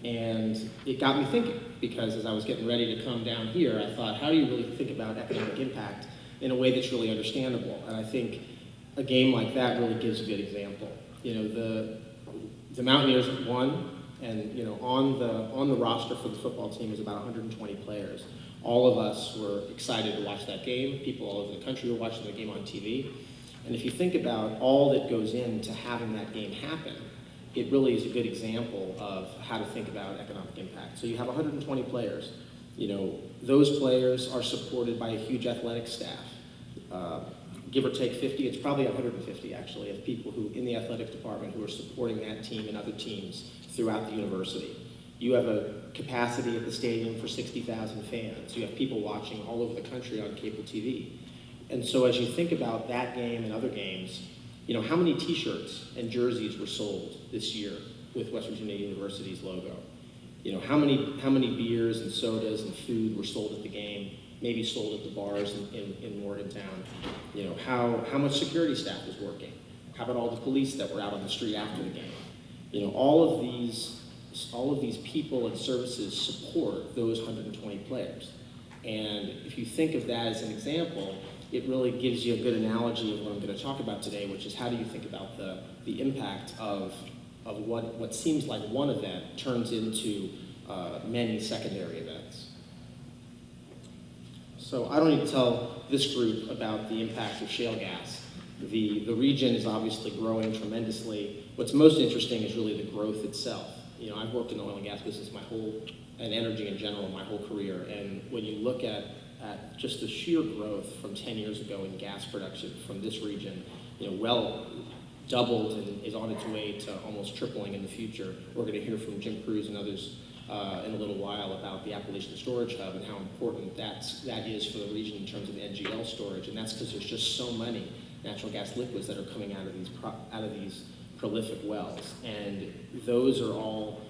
And it got me thinking, because as I was getting ready to come down here, I thought, how do you really think about economic impact in a way that's really understandable? And I think a game like that really gives a good example. The Mountaineers won, and on the roster for the football team is about 120 players. All of us were excited to watch that game. People all over the country were watching the game on TV. And if you think about all that goes into having that game happen, it really is a good example of how to think about economic impact. So you have 120 players. Those players are supported by a huge athletic staff. Give or take 50, it's probably 150 actually, of people who in the athletics department who are supporting that team and other teams throughout the university. You have a capacity at the stadium for 60,000 fans. You have people watching all over the country on cable TV. And so as you think about that game and other games, how many t-shirts and jerseys were sold this year with West Virginia University's logo? How many beers and sodas and food were sold at the game, maybe sold at the bars in Morgantown? How much security staff was working? How about all the police that were out on the street after the game? All of these people and services support those 120 players. And if you think of that as an example, it really gives you a good analogy of what I'm going to talk about today, which is how do you think about the impact of what seems like one event turns into many secondary events. So I don't need to tell this group about the impact of shale gas. The region is obviously growing tremendously. What's most interesting is really the growth itself. I've worked in the oil and gas business and energy in general my whole career, and when you look at just the sheer growth from 10 years ago in gas production from this region, well doubled and is on its way to almost tripling in the future. We're going to hear from Jim Cruz and others in a little while about the Appalachian Storage Hub and how important that is for the region in terms of NGL storage, and that's because there's just so many natural gas liquids that are coming out of these prolific wells, and those are all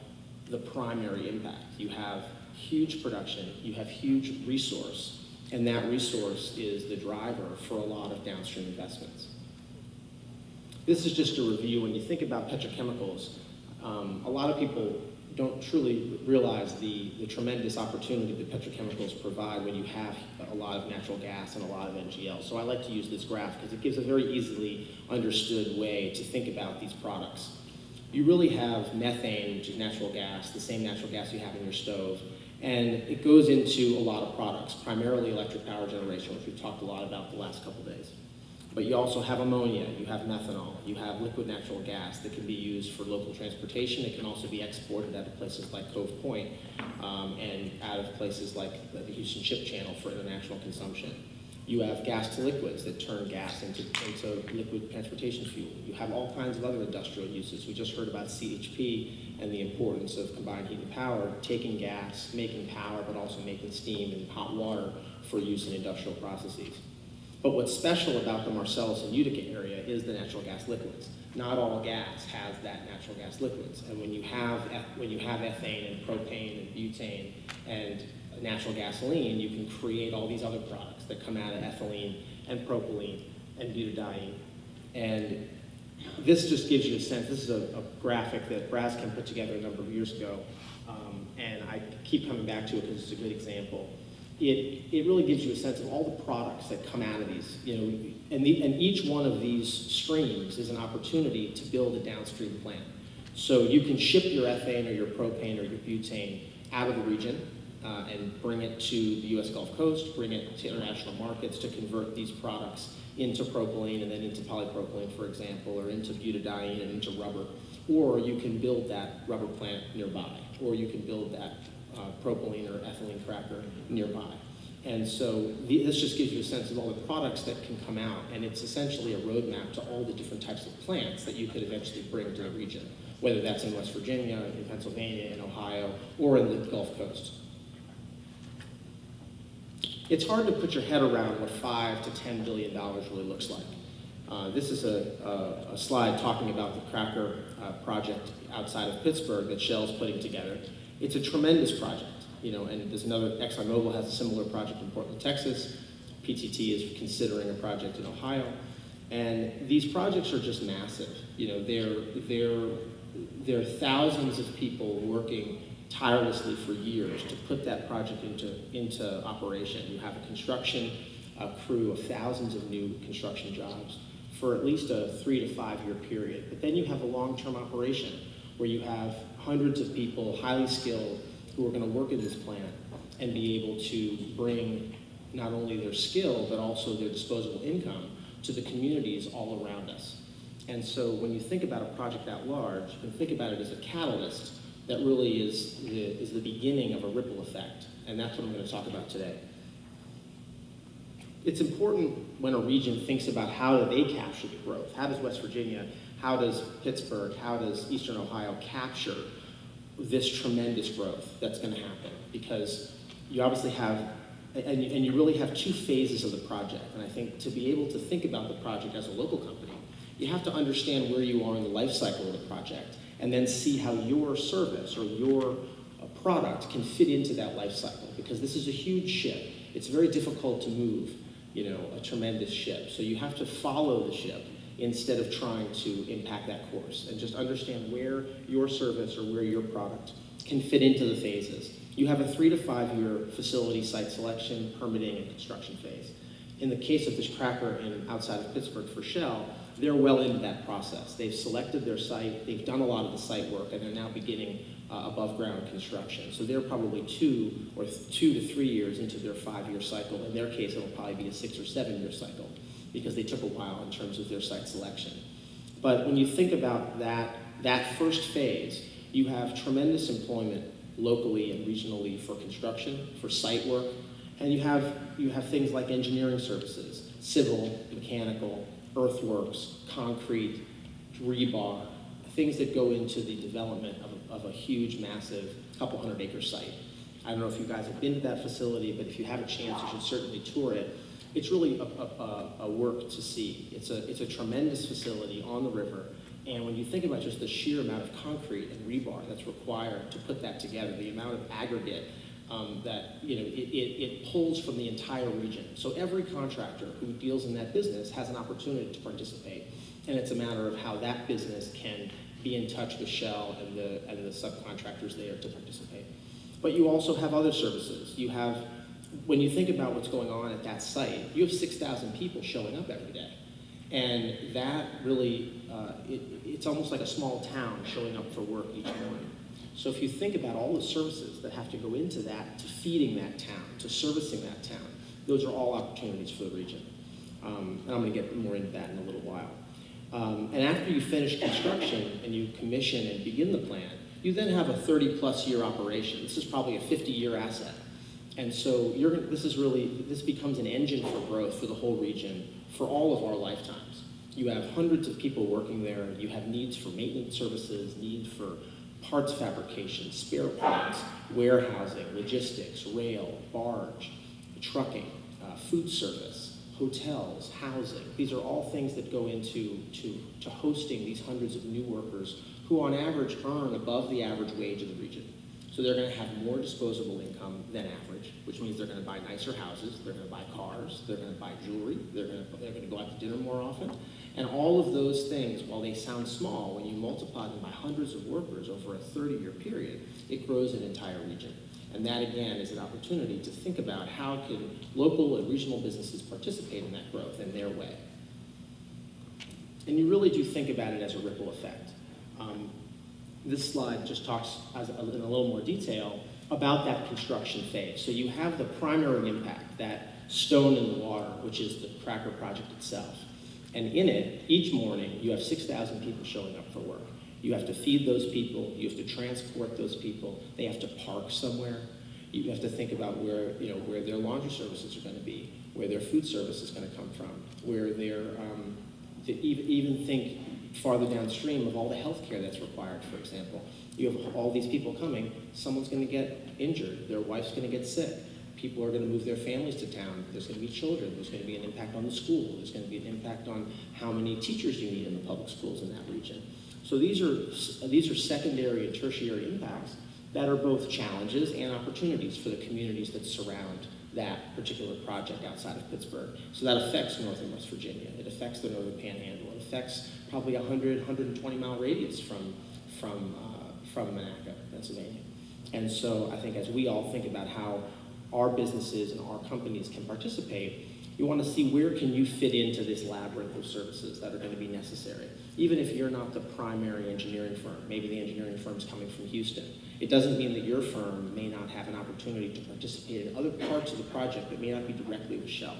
the primary impact. You have huge production, you have huge resource, and that resource is the driver for a lot of downstream investments. This is just a review. When you think about petrochemicals, a lot of people don't truly realize the tremendous opportunity that petrochemicals provide when you have a lot of natural gas and a lot of NGL. So I like to use this graph because it gives a very easily understood way to think about these products. You really have methane, which is natural gas, the same natural gas you have in your stove, and it goes into a lot of products, primarily electric power generation, which we've talked a lot about the last couple days. But you also have ammonia, you have methanol, you have liquid natural gas that can be used for local transportation. It can also be exported out of places like Cove Point and out of places like the Houston Ship Channel for international consumption. You have gas to liquids that turn gas into liquid transportation fuel. You have all kinds of other industrial uses. We just heard about CHP and the importance of combined heat and power, taking gas, making power, but also making steam and hot water for use in industrial processes. But what's special about the Marcellus and Utica area is the natural gas liquids. Not all gas has that natural gas liquids. And when you have ethane and propane and butane and natural gasoline, you can create all these other products that come out of ethylene and propylene and butadiene. And this just gives you a sense. This is a graphic that Braskem put together a number of years ago, and I keep coming back to it because it's a good example. It really gives you a sense of all the products that come out of these, and each one of these streams is an opportunity to build a downstream plant. So you can ship your ethane or your propane or your butane out of the region and bring it to the U.S. Gulf Coast, bring it to international markets to convert these products into propylene and then into polypropylene, for example, or into butadiene and into rubber. Or you can build that rubber plant nearby, or you can build that propylene or ethylene cracker nearby. And so this just gives you a sense of all the products that can come out, and it's essentially a roadmap to all the different types of plants that you could eventually bring to the region, whether that's in West Virginia, in Pennsylvania, in Ohio, or in the Gulf Coast. It's hard to put your head around what $5 to $10 billion really looks like. This is a slide talking about the cracker project outside of Pittsburgh that Shell's putting together. It's a tremendous project, and there's another, ExxonMobil has a similar project in Portland, Texas. PTT is considering a project in Ohio. And these projects are just massive. There are thousands of people working tirelessly for years to put that project into operation. You have a construction crew of thousands of new construction jobs for at least a 3 to 5 year period. But then you have a long-term operation where you have hundreds of people, highly skilled, who are going to work in this plant and be able to bring not only their skill, but also their disposable income to the communities all around us. And so when you think about a project that large, you can think about it as a catalyst that really is the beginning of a ripple effect. And that's what I'm going to talk about today. It's important when a region thinks about how do they capture the growth. How does West Virginia, how does Pittsburgh, how does Eastern Ohio capture this tremendous growth that's going to happen? Because you obviously have, and you really have two phases of the project. And I think to be able to think about the project as a local company, you have to understand where you are in the life cycle of the project and then see how your service or your product can fit into that life cycle. Because this is a huge ship. It's very difficult to move, a tremendous ship. So you have to follow the ship instead of trying to impact that course, and just understand where your service or where your product can fit into the phases. You have a 3 to 5 year facility site selection, permitting, and construction phase. In the case of this cracker outside of Pittsburgh for Shell, they're well into that process. They've selected their site, they've done a lot of the site work, and they're now beginning above ground construction. So they're probably 2 to 3 years into their 5 year cycle. In their case, it'll probably be a 6 or 7 year cycle, because they took a while in terms of their site selection. But when you think about that first phase, you have tremendous employment locally and regionally for construction, for site work, and you have things like engineering services, civil, mechanical, earthworks, concrete, rebar, things that go into the development of a huge, massive, couple 100-acre site. I don't know if you guys have been to that facility, but if you have a chance, you should certainly tour it. It's really a work to see. It's a tremendous facility on the river, and when you think about just the sheer amount of concrete and rebar that's required to put that together, the amount of aggregate that it pulls from the entire region. So every contractor who deals in that business has an opportunity to participate, and it's a matter of how that business can be in touch with Shell and the subcontractors there to participate. But you also have other services. When you think about what's going on at that site, you have 6,000 people showing up every day. And that really, it's almost like a small town showing up for work each morning. So if you think about all the services that have to go into that, to feeding that town, to servicing that town, those are all opportunities for the region. And I'm going to get more into that in a little while. And after you finish construction and you commission and begin the plant, you then have a 30-plus year operation. This is probably a 50-year asset. And so this becomes an engine for growth for the whole region for all of our lifetimes. You have hundreds of people working there. You have needs for maintenance services, need for parts fabrication, spare parts, warehousing, logistics, rail, barge, trucking, food service, hotels, housing. These are all things that go into hosting these hundreds of new workers who on average earn above the average wage of the region. So they're going to have more disposable income than average, which means they're going to buy nicer houses, they're going to buy cars, they're going to buy jewelry, they're going to go out to dinner more often. And all of those things, while they sound small, when you multiply them by hundreds of workers over a 30-year period, it grows an entire region. And that, again, is an opportunity to think about how can local and regional businesses participate in that growth in their way. And you really do think about it as a ripple effect. This slide just talks in a little more detail about that construction phase. So you have the primary impact, that stone in the water, which is the cracker project itself. And in it, each morning, you have 6,000 people showing up for work. You have to feed those people, you have to transport those people, they have to park somewhere. You have to think about where their laundry services are going to be, where their food service is going to come from, where even think farther downstream of all the health care that's required, for example. You have all these people coming, someone's going to get injured, their wife's going to get sick, people are going to move their families to town, there's going to be children, there's going to be an impact on the school, there's going to be an impact on how many teachers you need in the public schools in that region. So these are secondary and tertiary impacts that are both challenges and opportunities for the communities that surround that particular project outside of Pittsburgh. So that affects northern West Virginia. It affects the northern panhandle. It affects probably 100, 120 mile radius from Monaca, Pennsylvania. And so I think as we all think about how our businesses and our companies can participate, you want to see where can you fit into this labyrinth of services that are going to be necessary. Even if you're not the primary engineering firm, maybe the engineering firm's coming from Houston. It doesn't mean that your firm may not have an opportunity to participate in other parts of the project that may not be directly with Shell.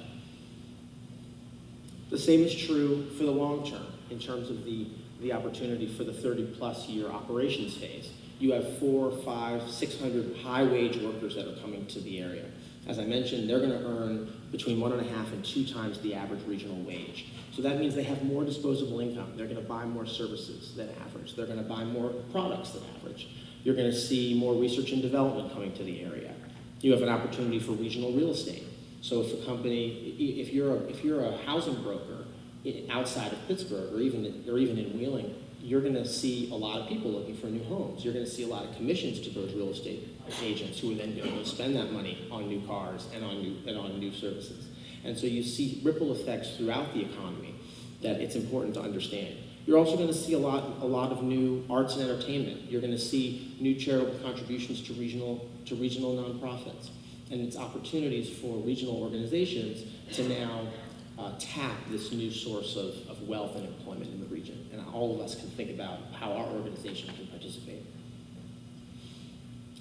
The same is true for the long term in terms of the opportunity for the 30-plus year operations phase. You have 400, 500, 600 high-wage workers that are coming to the area. As I mentioned, they're going to earn between 1.5 and 2 times the average regional wage. So that means they have more disposable income. They're going to buy more services than average. They're going to buy more products than average. You're going to see more research and development coming to the area. You have an opportunity for regional real estate. So if a company, if you're a housing broker outside of Pittsburgh or even in Wheeling, you're going to see a lot of people looking for new homes. You're going to see a lot of commissions to those real estate agents who are then going to spend that money on new cars and on new services. And so you see ripple effects throughout the economy that it's important to understand. You're also going to see a lot of new arts and entertainment. You're going to see new charitable contributions to regional nonprofits. And it's opportunities for regional organizations to now tap this new source of wealth and employment in the region. And all of us can think about how our organization can participate.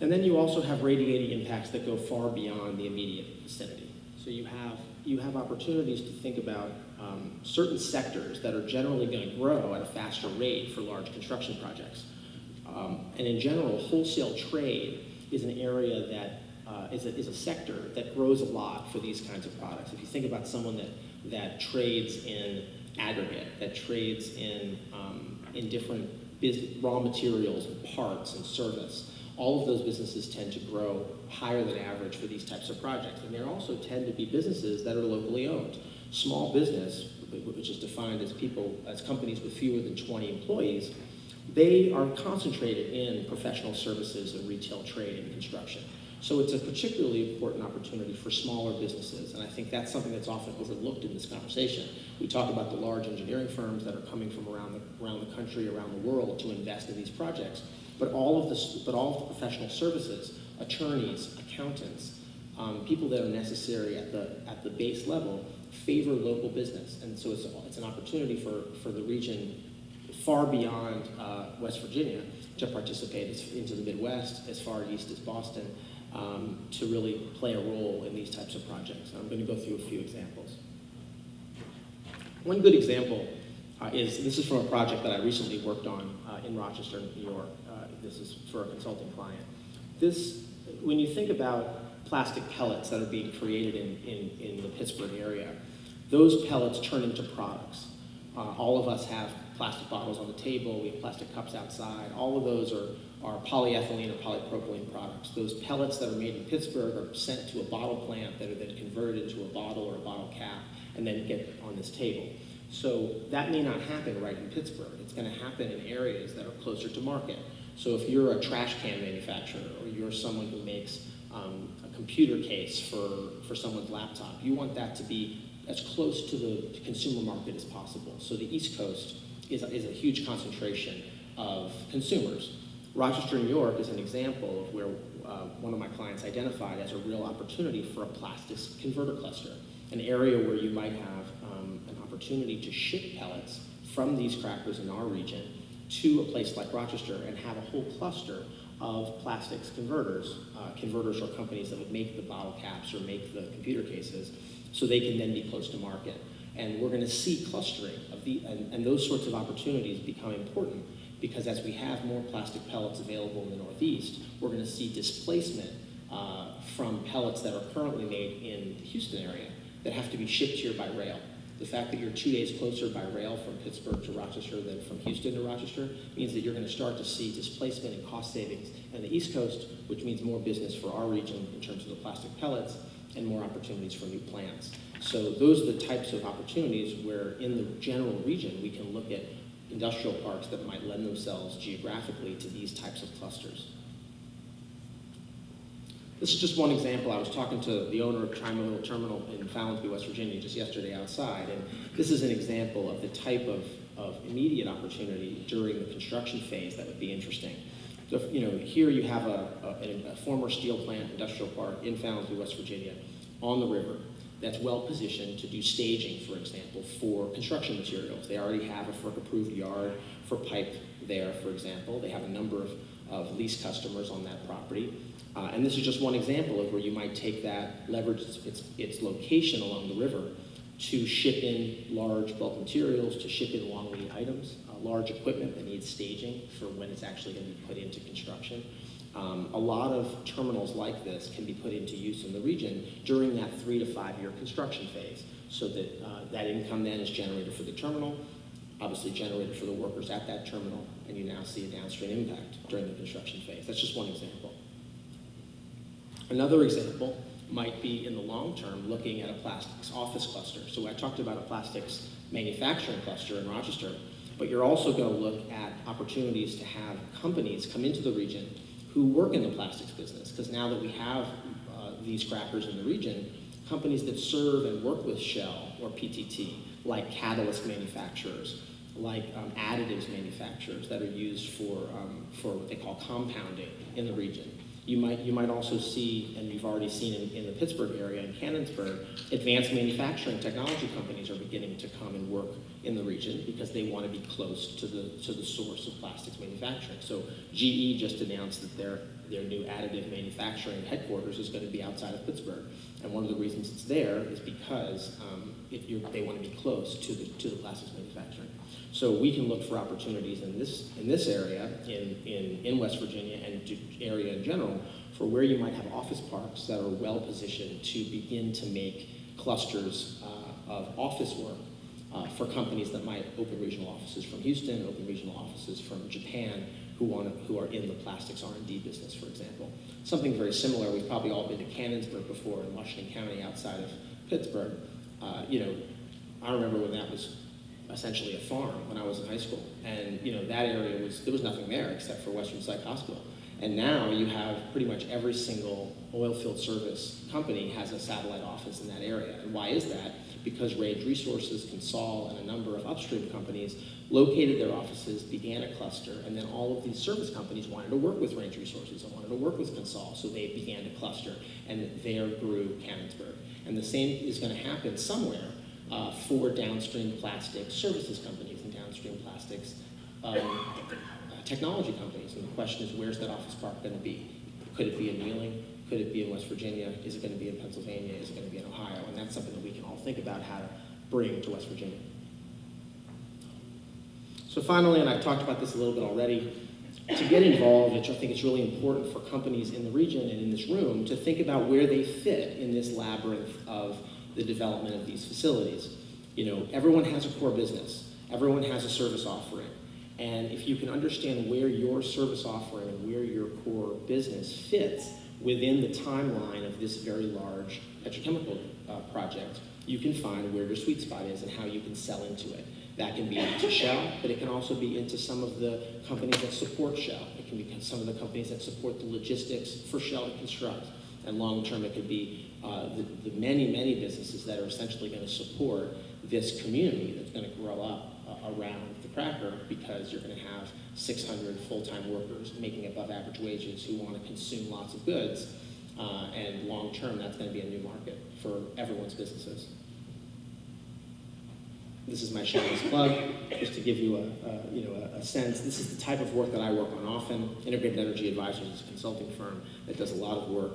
And then you also have radiating impacts that go far beyond the immediate vicinity. So you have opportunities to think about certain sectors that are generally going to grow at a faster rate for large construction projects. And in general, wholesale trade is an area that is a sector that grows a lot for these kinds of products. If you think about someone that trades in aggregate, that trades in different raw materials and parts and service, all of those businesses tend to grow higher than average for these types of projects. And they also tend to be businesses that are locally owned. Small business, which is defined as companies with fewer than 20 employees, they are concentrated in professional services and retail trade and construction. So it's a particularly important opportunity for smaller businesses, and I think that's something that's often overlooked in this conversation. We talk about the large engineering firms that are coming from around the country, around the world to invest in these projects, but all of the professional services, attorneys, accountants, people that are necessary at the base level favor local business, and so it's an opportunity for the region far beyond West Virginia to participate into the Midwest, as far east as Boston, to really play a role in these types of projects. And I'm going to go through a few examples. One good example this is from a project that I recently worked on in Rochester, New York. This is for a consulting client. When you think about plastic pellets that are being created in the Pittsburgh area, those pellets turn into products. All of us have plastic bottles on the table, we have plastic cups outside. All of those are polyethylene or polypropylene products. Those pellets that are made in Pittsburgh are sent to a bottle plant that are then converted into a bottle or a bottle cap and then get on this table. So that may not happen right in Pittsburgh. It's going to happen in areas that are closer to market. So if you're a trash can manufacturer or you're someone who makes a computer case for someone's laptop, you want that to be as close to the consumer market as possible. So the East Coast is a huge concentration of consumers. Rochester, New York is an example of where one of my clients identified as a real opportunity for a plastics converter cluster, an area where you might have an opportunity to ship pellets from these crackers in our region to a place like Rochester and have a whole cluster of plastics converters. Converters are companies that would make the bottle caps or make the computer cases, so they can then be close to market. And we're going to see clustering of and those sorts of opportunities become important because as we have more plastic pellets available in the Northeast, we're going to see displacement from pellets that are currently made in the Houston area that have to be shipped here by rail. The fact that you're 2 days closer by rail from Pittsburgh to Rochester than from Houston to Rochester means that you're going to start to see displacement and cost savings on the East Coast, which means more business for our region in terms of the plastic pellets and more opportunities for new plants. So those are the types of opportunities where in the general region we can look at industrial parks that might lend themselves geographically to these types of clusters. This is just one example. I was talking to the owner of Trimodal Terminal in Fallonsby, West Virginia just yesterday outside, and this is an example of the type of immediate opportunity during the construction phase that would be interesting. So, here you have a former steel plant, industrial park in Fountainville, West Virginia, on the river that's well positioned to do staging, for example, for construction materials. They already have a FERC-approved yard for pipe there, for example. They have a number of lease customers on that property. And this is just one example of where you might take that, leverage its location along the river to ship in large bulk materials, to ship in long lead items, large equipment that needs staging for when it's actually going to be put into construction. A lot of terminals like this can be put into use in the region during that 3 to 5 year construction phase, so that that income then is generated for the terminal, obviously generated for the workers at that terminal, and you now see a downstream impact during the construction phase. That's just one example. Another example might be in the long term looking at a plastics office cluster. So I talked about a plastics manufacturing cluster in Rochester, but you're also going to look at opportunities to have companies come into the region who work in the plastics business, because now that we have these crackers in the region, companies that serve and work with Shell or PTT, like catalyst manufacturers, like additives manufacturers that are used for what they call compounding in the region. You might also see, and you've already seen in the Pittsburgh area and Canonsburg, advanced manufacturing technology companies are beginning to come and work in the region because they want to be close to the source of plastics manufacturing. So GE just announced that their new additive manufacturing headquarters is going to be outside of Pittsburgh, and one of the reasons it's there is because they want to be close to the plastics manufacturing. So we can look for opportunities in this area, in West Virginia and area in general, for where you might have office parks that are well positioned to begin to make clusters of office work for companies that might open regional offices from Houston, open regional offices from Japan, who are in the plastics R&D business, for example. Something very similar. We've probably all been to Canonsburg before in Washington County, outside of Pittsburgh. I remember when that was essentially a farm when I was in high school, and that area there was nothing there except for Western Psych Hospital. And now you have pretty much every single oil field service company has a satellite office in that area. And why is that? Because Range Resources, Consol, and a number of upstream companies located their offices, began a cluster, and then all of these service companies wanted to work with Range Resources and wanted to work with Consol, so they began to cluster, and there grew Canonsburg. And the same is going to happen somewhere for downstream plastics services companies and downstream plastics technology companies. And the question is, where's that office park going to be? Could it be in Wheeling? Could it be in West Virginia? Is it going to be in Pennsylvania? Is it going to be in Ohio? And that's something that we can all think about how to bring to West Virginia. So finally, and I've talked about this a little bit already, to get involved, which I think it's really important for companies in the region and in this room to think about where they fit in this labyrinth of the development of these facilities. Everyone has a core business. Everyone has a service offering. And if you can understand where your service offering and where your core business fits within the timeline of this very large petrochemical project, you can find where your sweet spot is and how you can sell into it. That can be into Shell, but it can also be into some of the companies that support Shell. It can be some of the companies that support the logistics for Shell to construct. And long term, it could be the many, many businesses that are essentially going to support this community that's going to grow up around the cracker, because you're going to have 600 full-time workers making above average wages who want to consume lots of goods. And long term, that's going to be a new market for everyone's businesses. This is my shameless plug, just to give you a sense. This is the type of work that I work on often. Integrated Energy Advisors is a consulting firm that does a lot of work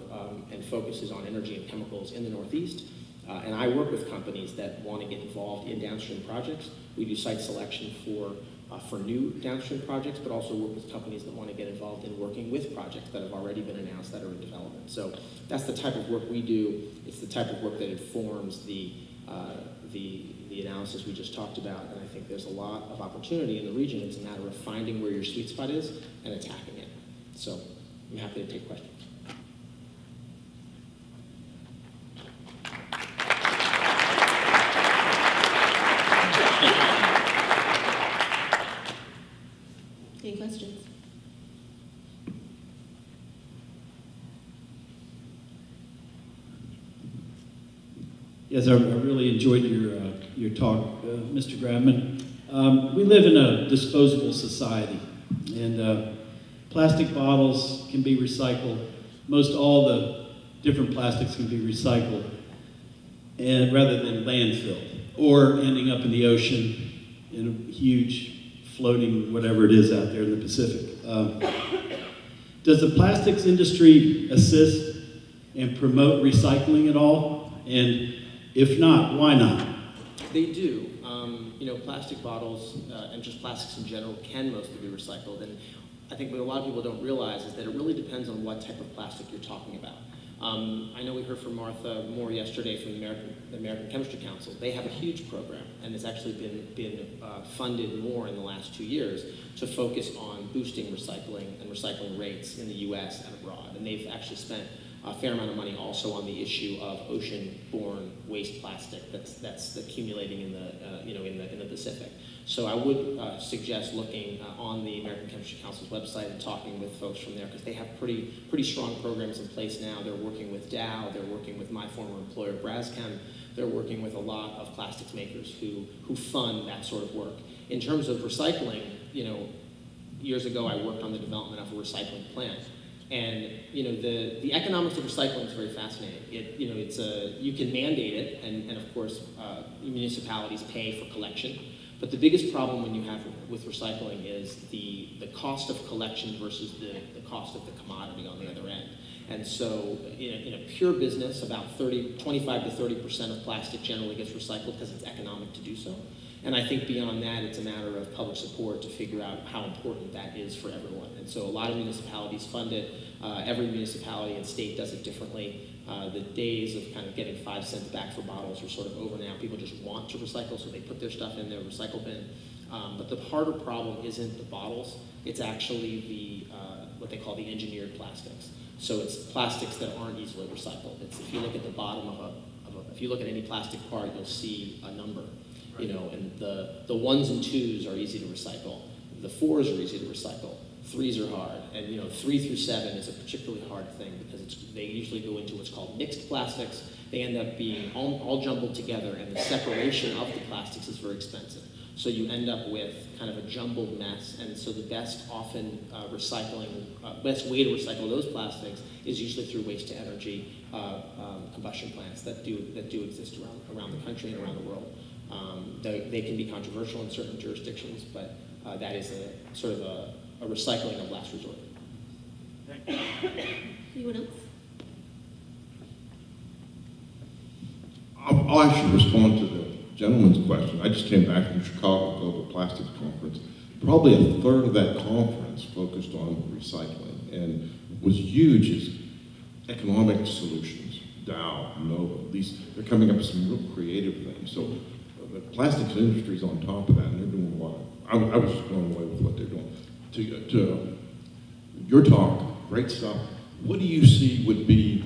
and focuses on energy and chemicals in the Northeast. And I work with companies that want to get involved in downstream projects. We do site selection for new downstream projects, but also work with companies that want to get involved in working with projects that have already been announced that are in development. So that's the type of work we do. It's the type of work that informs the analysis we just talked about, and I think there's a lot of opportunity in the region. It's a matter of finding where your sweet spot is and attacking it. So I'm happy to take questions. Any questions? Yes, I really enjoyed your talk, Mr. Gradman. We live in a disposable society, and plastic bottles can be recycled. Most all the different plastics can be recycled, and rather than landfill or ending up in the ocean in a huge floating whatever it is out there in the Pacific. Does the plastics industry assist and promote recycling at all? And if not, why not? They do. Plastic bottles and just plastics in general can mostly be recycled. And I think what a lot of people don't realize is that it really depends on what type of plastic you're talking about. I know we heard from Martha Moore yesterday from the American Chemistry Council. They have a huge program, and it's actually been funded more in the last 2 years to focus on boosting recycling and recycling rates in the U.S. and abroad. And they've actually spent a fair amount of money also on the issue of ocean-borne waste plastic that's accumulating in the Pacific. So I would suggest looking on the American Chemistry Council's website and talking with folks from there, because they have pretty strong programs in place now. They're working with Dow, they're working with my former employer Braschem, they're working with a lot of plastics makers who fund that sort of work. In terms of recycling, years ago I worked on the development of a recycling plant. And the economics of recycling is very fascinating. You can mandate it, and of course municipalities pay for collection. But the biggest problem when you have with recycling is the cost of collection versus the cost of the commodity on the other end. And so in a pure business, about 25 to 30% of plastic generally gets recycled because it's economic to do so. And I think beyond that, it's a matter of public support to figure out how important that is for everyone. And so a lot of municipalities fund it. Every municipality and state does it differently. The days of kind of getting 5 cents back for bottles are sort of over now. People just want to recycle, so they put their stuff in their recycle bin. But the harder problem isn't the bottles. It's actually the what they call the engineered plastics. So it's plastics that aren't easily recycled. If you look at the bottom if you look at any plastic part, you'll see a number. And the 1s and 2s are easy to recycle. The 4s are easy to recycle. 3s are hard. And 3 through 7 is a particularly hard thing because they usually go into what's called mixed plastics. They end up being all jumbled together, and the separation of the plastics is very expensive. So you end up with kind of a jumbled mess. And so the best best way to recycle those plastics is usually through waste-to-energy combustion plants that do exist around the country and around the world. They can be controversial in certain jurisdictions, but that is a sort of a recycling of last resort. Anyone else? I'll actually respond to the gentleman's question. I just came back from Chicago Global Plastics Conference. Probably a third of that conference focused on recycling, and was huge as economic solutions. Dow, Nova, they're coming up with some real creative things. So the plastics industry is on top of that, and they're doing a lot. I was just blown away with what they're doing. To your talk, great stuff. What do you see would be,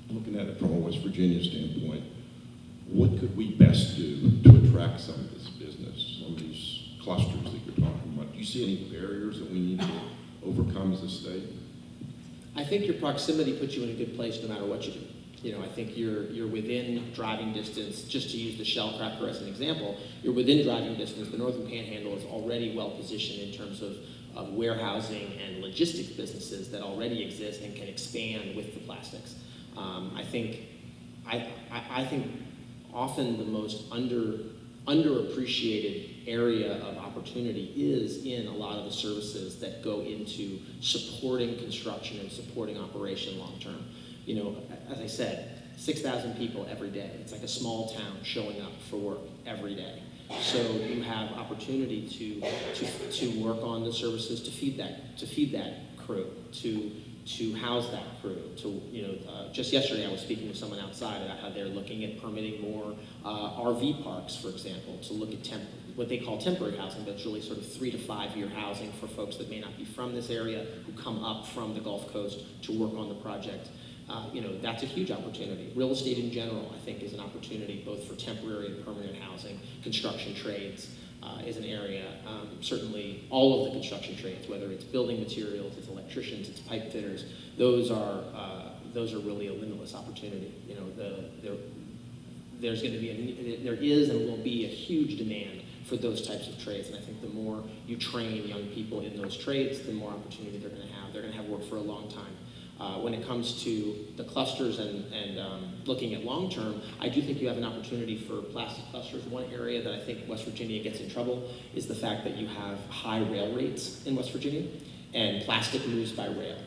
looking at it from a West Virginia standpoint, what could we best do to attract some of this business, some of these clusters that you're talking about? Do you see any barriers that we need to overcome as a state? I think your proximity puts you in a good place no matter what you do. I think you're within driving distance. Just to use the shell cracker as an example, you're within driving distance. The Northern Panhandle is already well positioned in terms of warehousing and logistics businesses that already exist and can expand with the plastics. I think often the most underappreciated area of opportunity is in a lot of the services that go into supporting construction and supporting operation long term. As I said, 6,000 people every day. It's like a small town showing up for work every day. So you have opportunity to work on the services to feed that crew, to house that crew. Just yesterday I was speaking with someone outside about how they're looking at permitting more RV parks, for example, to look at what they call temporary housing, but it's really sort of 3 to 5 year housing for folks that may not be from this area, who come up from the Gulf Coast to work on the project. That's a huge opportunity. Real estate in general, I think, is an opportunity both for temporary and permanent housing. Construction trades is an area. Certainly all of the construction trades, whether it's building materials, it's electricians, it's pipe fitters, those are really a limitless opportunity. There is and will be a huge demand for those types of trades. And I think the more you train young people in those trades, the more opportunity they're going to have. They're going to have work for a long time. When it comes to the clusters and looking at long term, I do think you have an opportunity for plastic clusters. One area that I think West Virginia gets in trouble is the fact that you have high rail rates in West Virginia, and plastic moves by rail.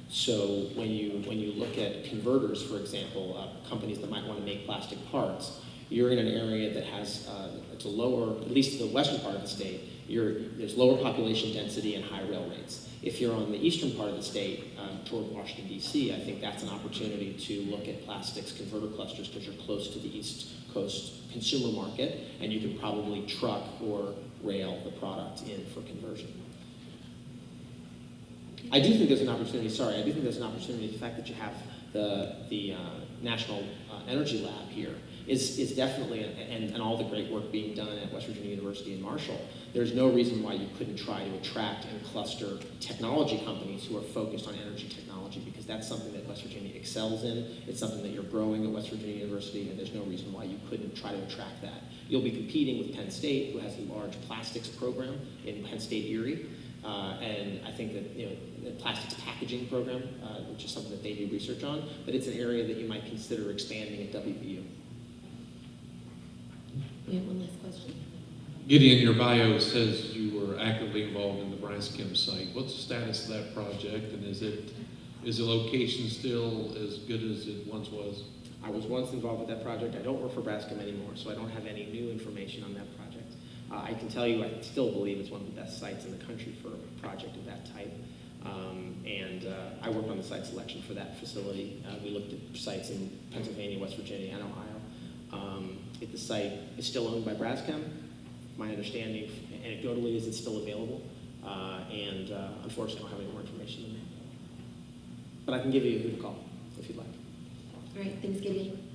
So when you look at converters, for example, companies that might want to make plastic parts, you're in an area that has it's a lower, at least the western part of the state, there's lower population density and high rail rates. If you're on the eastern part of the state, toward Washington, D.C., I think that's an opportunity to look at plastics converter clusters because you're close to the East Coast consumer market, and you can probably truck or rail the product in for conversion. I do think there's an opportunity, the fact that you have the National Energy Lab here is definitely, and all the great work being done at West Virginia University and Marshall, there's no reason why you couldn't try to attract and cluster technology companies who are focused on energy technology, because that's something that West Virginia excels in. It's something that you're growing at West Virginia University, and there's no reason why you couldn't try to attract that. You'll be competing with Penn State, who has a large plastics program in Penn State Erie, and I think that the plastics packaging program, which is something that they do research on, but it's an area that you might consider expanding at WVU. We have one last question. Gideon, your bio says you were actively involved in the Braskem site. What's the status of that project, and is the location still as good as it once was? I was once involved with that project. I don't work for Braskem anymore, so I don't have any new information on that project. I can tell you I still believe it's one of the best sites in the country for a project of that type. I worked on the site selection for that facility. We looked at sites in Pennsylvania, West Virginia, and Ohio. The site is still owned by Braskem. My understanding, anecdotally, is it's still available. Unfortunately, I don't have any more information than that. But I can give you who to call if you'd like. All right, thanks, Gideon.